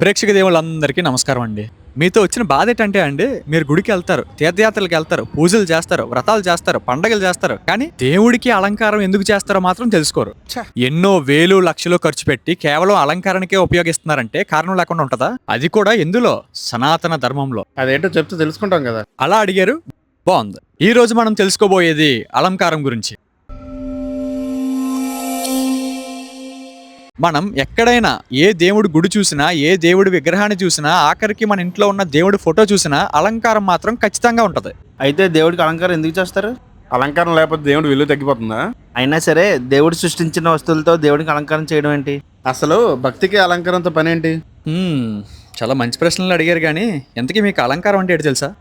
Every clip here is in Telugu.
ప్రేక్షక దేవుళ్ళందరికీ నమస్కారం అండి. మీతో వచ్చిన బాధ ఏంటంటే అండి, మీరు గుడికి వెళ్తారు, తీర్థయాత్రలకు వెళ్తారు, పూజలు చేస్తారు, వ్రతాలు చేస్తారు, పండగలు చేస్తారు. కానీ దేవుడికి అలంకారం ఎందుకు చేస్తారో మాత్రం తెలుసుకోరు. ఎన్నో వేలు లక్షలు ఖర్చు పెట్టి కేవలం అలంకరణకే ఉపయోగిస్తున్నారంటే కారణం లేకుండా ఉంటదా? అది కూడా ఎందులో? సనాతన ధర్మంలో. అదేంటో చెప్తే తెలుసుకుంటాం కదా. అలా అడిగారు, బాగుంది. ఈ రోజు మనం తెలుసుకోబోయేది అలంకారం గురించి. మనం ఎక్కడైనా ఏ దేవుడి గుడి చూసినా, ఏ దేవుడి విగ్రహాన్ని చూసినా, ఆఖరికి మన ఇంట్లో ఉన్న దేవుడి ఫోటో చూసినా అలంకారం మాత్రం ఖచ్చితంగా ఉంటది. అయితే దేవుడికి అలంకారం ఎందుకు చేస్తారు? అలంకారం లేకపోతే దేవుడి విలువ తగ్గిపోతుందా? అయినా సరే దేవుడు సృష్టించిన వస్తువులతో దేవుడికి అలంకారం చేయడం ఏంటి? అసలు భక్తికి అలంకారంతో పని ఏంటి? చాలా మంచి ప్రశ్నలు అడిగారు. కానీ ఎంతకీ మీకు అలంకారం అంటే ఏంటి తెలుసా?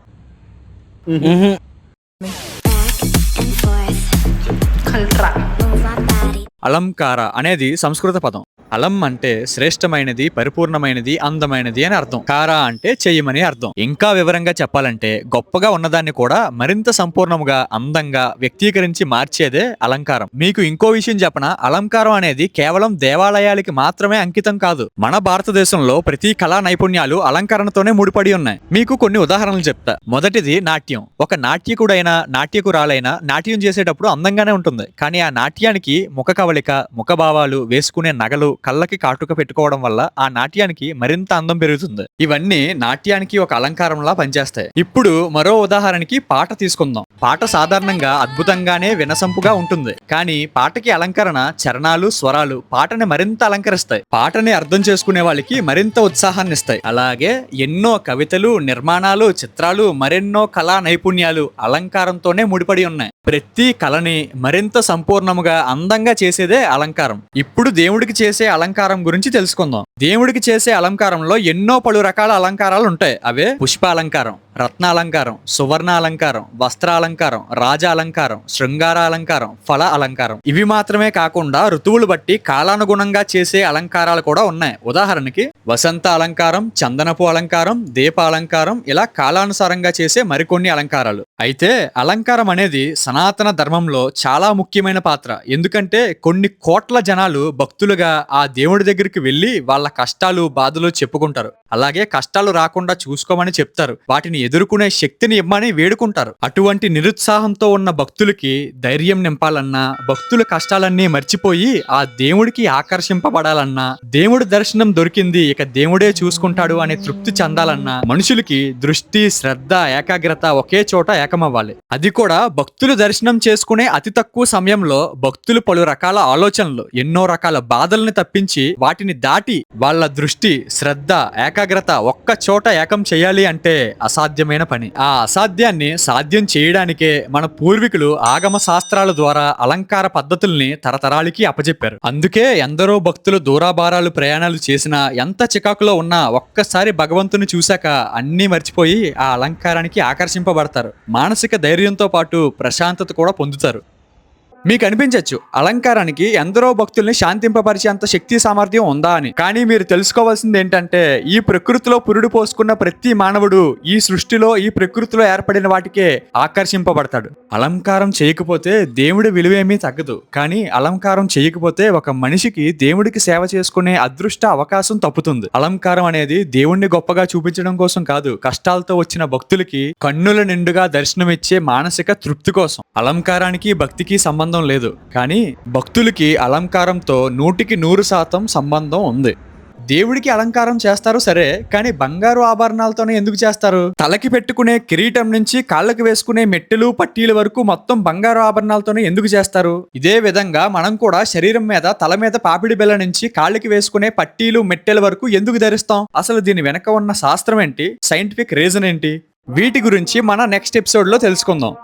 అలంకార అనేది సంస్కృత పదం. అలం అంటే శ్రేష్టమైనది, పరిపూర్ణమైనది, అందమైనది అని అర్థం. కార అంటే చెయ్యమని అర్థం. ఇంకా వివరంగా చెప్పాలంటే గొప్పగా ఉన్నదాన్ని కూడా మరింత సంపూర్ణముగా, అందంగా వ్యక్తీకరించి మార్చేదే అలంకారం. మీకు ఇంకో విషయం చెప్పనా? అలంకారం అనేది కేవలం దేవాలయాలకి మాత్రమే అంకితం కాదు. మన భారతదేశంలో ప్రతి కళా నైపుణ్యాలు అలంకరణతోనే ముడిపడి ఉన్నాయి. మీకు కొన్ని ఉదాహరణలు చెప్తా. మొదటిది నాట్యం. ఒక నాట్యకుడైనా నాట్యకురాలైనా నాట్యం చేసేటప్పుడు అందంగానే ఉంటుంది. కానీ ఆ నాట్యానికి ముఖ కవళిక, ముఖభావాలు, వేసుకునే నగలు, కళ్ళకి కాటుక పెట్టుకోవడం వల్ల ఆ నాట్యానికి మరింత అందం పెరుగుతుంది. ఇవన్నీ నాట్యానికి ఒక అలంకారంలా పనిచేస్తాయి. ఇప్పుడు మరో ఉదాహరణకి పాట తీసుకుందాం. పాట సాధారణంగా అద్భుతంగానే వినసంపుగా ఉంటుంది. కానీ పాటకి అలంకరణ చరణాలు, స్వరాలు పాటని మరింత అలంకరిస్తాయి. పాటని అర్థం చేసుకునే వాళ్ళకి మరింత ఉత్సాహాన్ని ఇస్తాయి. అలాగే ఎన్నో కవితలు, నిర్మాణాలు, చిత్రాలు, మరెన్నో కళా నైపుణ్యాలు అలంకారంతోనే ముడిపడి ఉన్నాయి. ప్రతి కళని మరింత సంపూర్ణముగా, అందంగా చేసేదే అలంకారం. ఇప్పుడు దేవుడికి చేసే అలంకారం గురించి తెలుసుకుందాం. దేవుడికి చేసే అలంకారంలో ఎన్నో పలు రకాల అలంకారాలు ఉంటాయి. అవే పుష్పాలంకారం, రత్నాలంకారం, సువర్ణ అలంకారం, వస్త్రాలంకారం, రాజాలంకారం, శృంగార అలంకారం, ఫల అలంకారం. ఇవి మాత్రమే కాకుండా ఋతువులు బట్టి కాలానుగుణంగా చేసే అలంకారాలు కూడా ఉన్నాయి. ఉదాహరణకి వసంత అలంకారం, చందనపు అలంకారం, దీప అలంకారం, ఇలా కాలానుసారంగా చేసే మరికొన్ని అలంకారాలు. అయితే అలంకారం అనేది సనాతన ధర్మంలో చాలా ముఖ్యమైన పాత్ర. ఎందుకంటే కొన్ని కోట్ల జనాలు భక్తులుగా ఆ దేవుడి దగ్గరికి వెళ్లి వాళ్ళ కష్టాలు, బాధలు చెప్పుకుంటారు. అలాగే కష్టాలు రాకుండా చూసుకోమని చెప్తారు. వాటిని ఎదుర్కొనే శక్తిని ఇమ్మని వేడుకుంటారు. అటువంటి నిరుత్సాహంతో ఉన్న భక్తులకి ధైర్యం నింపాలన్నా, భక్తుల కష్టాలన్నీ మర్చిపోయి ఆ దేవుడికి ఆకర్షింపబడాలన్నా, దేవుడి దర్శనం దొరికింది, ఇక దేవుడే చూసుకుంటాడు అనే తృప్తి చెందాలన్నా మనుషులకి దృష్టి, శ్రద్ధ, ఏకాగ్రత ఒకే చోట ఏకమవ్వాలి. అది కూడా భక్తులు దర్శనం చేసుకునే అతి తక్కువ సమయంలో భక్తులు పలు రకాల ఆలోచనలు, ఎన్నో రకాల బాధల్ని తప్పించి వాటిని దాటి వాళ్ళ దృష్టి, శ్రద్ధ, ఏకాగ్రత ఒక్క చోట ఏకం చేయాలి అంటే అసాధ్యమైన పని. ఆ అసాధ్యాన్ని సాధ్యం చేయడానికే మన పూర్వీకులు ఆగమ శాస్త్రాల ద్వారా అలంకార పద్ధతుల్ని తరతరాలకి అప్పచెప్పారు. అందుకే ఎందరో భక్తులు దూరాభారాలు ప్రయాణాలు చేసినా, ఎంత చికాకులో ఉన్నా ఒక్కసారి భగవంతుని చూశాక అన్నీ మర్చిపోయి ఆ అలంకారానికి ఆకర్షింపబడతారు. మానసిక ధైర్యంతో పాటు ప్రశాంతత కూడా పొందుతారు. మీకు అనిపించవచ్చు అలంకారానికి ఎందరో భక్తుల్ని శాంతింపపరిచేంత శక్తి సామర్థ్యం ఉందా అని. కానీ మీరు తెలుసుకోవాల్సింది ఏంటంటే ఈ ప్రకృతిలో పురుడు పోసుకున్న ప్రతి మానవుడు ఈ సృష్టిలో, ఈ ప్రకృతిలో ఏర్పడిన వాటికే ఆకర్షింపబడతాడు. అలంకారం చేయకపోతే దేవుడి విలువేమీ తగ్గదు. కానీ అలంకారం చేయకపోతే ఒక మనిషికి దేవుడికి సేవ చేసుకునే అదృష్ట అవకాశం తప్పుతుంది. అలంకారం అనేది దేవుణ్ణి గొప్పగా చూపించడం కోసం కాదు, కష్టాలతో వచ్చిన భక్తులకి కన్నుల నిండుగా దర్శనమిచ్చే మానసిక తృప్తి కోసం. అలంకారానికి భక్తికి సంబంధం లేదు. కానీ భక్తులకి అలంకారంతో 100% సంబంధం ఉంది. దేవుడికి అలంకారం చేస్తారు సరే, కానీ బంగారు ఆభరణాలతోనే ఎందుకు చేస్తారు? తలకి పెట్టుకునే కిరీటం నుంచి కాళ్ళకి వేసుకునే మెట్టెలు, పట్టీల వరకు మొత్తం బంగారు ఆభరణాలతోనే ఎందుకు చేస్తారు? ఇదే విధంగా మనం కూడా శరీరం మీద, తల మీద పాపిడి బెల్ల నుంచి కాళ్ళకి వేసుకునే పట్టీలు, మెట్టెల వరకు ఎందుకు ధరిస్తాం? అసలు దీని వెనక ఉన్న శాస్త్రం ఏంటి? సైంటిఫిక్ రీజన్ ఏంటి? వీటి గురించి మన నెక్స్ట్ ఎపిసోడ్ లో తెలుసుకుందాం.